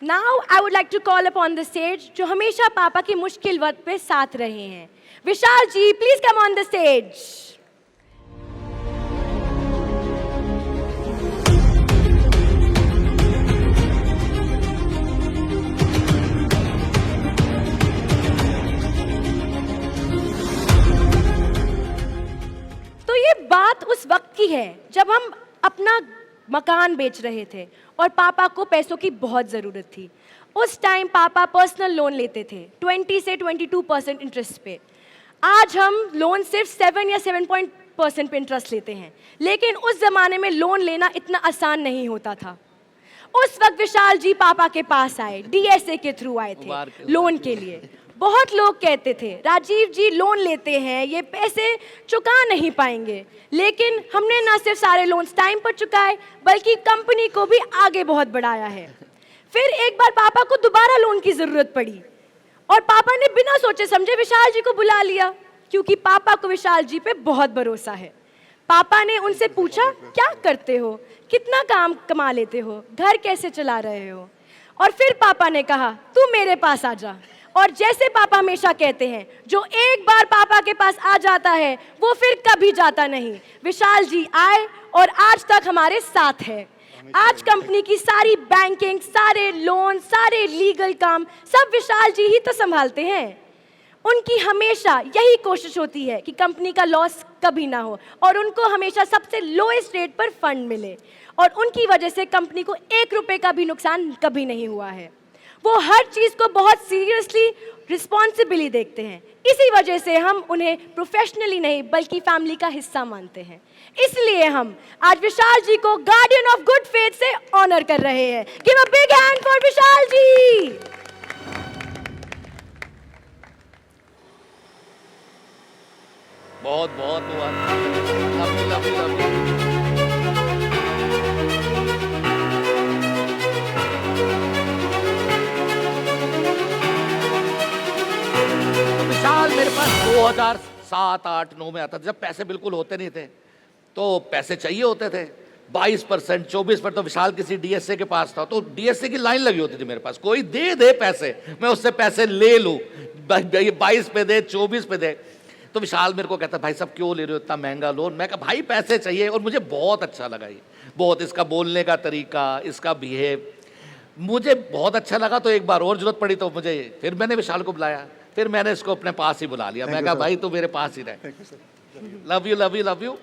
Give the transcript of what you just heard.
Now I would like to call upon the stage जो हमेशा पापा की मुश्किल वक्त पे साथ रहे हैं, Vishal ji, please come on the stage. तो ये बात उस वक्त की है जब हम अपना मकान बेच रहे थे और पापा को पैसों की बहुत ज़रूरत थी। उस टाइम पापा पर्सनल लोन लेते थे 20 से 22% इंटरेस्ट पे। आज हम लोन सिर्फ 7 या 7% पे इंटरेस्ट लेते हैं, लेकिन उस ज़माने में लोन लेना इतना आसान नहीं होता था। उस वक्त विशाल जी पापा के पास आए, डीएसए के थ्रू आए थे लोन के लिए। बहुत लोग कहते थे राजीव जी लोन लेते हैं, ये पैसे चुका नहीं पाएंगे, लेकिन हमने ना सिर्फ सारे लोन्स टाइम पर चुकाए बल्कि कंपनी को भी आगे बहुत बढ़ाया है। फिर एक बार पापा को दोबारा लोन की ज़रूरत पड़ी और पापा ने बिना सोचे समझे विशाल जी को बुला लिया, क्योंकि पापा को विशाल जी पे बहुत भरोसा है। पापा ने उनसे पूछा क्या करते हो, कितना काम कमा लेते हो, घर कैसे चला रहे हो। और फिर पापा ने कहा तू मेरे पास आ जा। और जैसे पापा हमेशा कहते हैं, जो एक बार पापा के पास आ जाता है वो फिर कभी जाता नहीं। विशाल जी आए और आज तक हमारे साथ है। आज कंपनी की सारी बैंकिंग, सारे लोन, सारे लीगल काम सब विशाल जी ही तो संभालते हैं। उनकी हमेशा यही कोशिश होती है कि कंपनी का लॉस कभी ना हो और उनको हमेशा सबसे लोएस्ट रेट पर फंड मिले, और उनकी वजह से कंपनी को 1 रुपए का भी नुकसान कभी नहीं हुआ है। वो हर चीज़ को बहुत सीरियसली, रिस्पॉन्सिबली देखते हैं। इसी वजह से हम उन्हें प्रोफेशनली नहीं बल्कि फैमिली का हिस्सा मानते हैं। इसलिए हम आज विशाल जी को गार्डियन ऑफ गुड फेथ से ऑनर कर रहे हैं। Give a big hand for Vishal ji. बहुत बहुत लव। विशाल मेरे पास 2007, 8, 9 में आता था, जब पैसे बिल्कुल होते नहीं थे तो पैसे चाहिए होते थे 22%, 24%। तो विशाल किसी डीएसए के पास था तो डीएसए की लाइन लगी होती थी मेरे पास, कोई दे पैसे, मैं उससे पैसे ले लूँ, 22 पे दे, 24 पे दे। तो विशाल मेरे को कहता भाई साहब क्यों ले रहे हो इतना महंगा लोन। मैं कहा भाई पैसे चाहिए। और मुझे बहुत अच्छा लगा ये, बहुत इसका बोलने का तरीका, इसका बिहेव मुझे बहुत अच्छा लगा। तो एक बार और जरूरत पड़ी तो फिर मैंने विशाल को बुलाया, फिर मैंने इसको अपने पास ही बुला लिया। मैं कहा भाई तू मेरे पास ही रहे। Love you love you love you.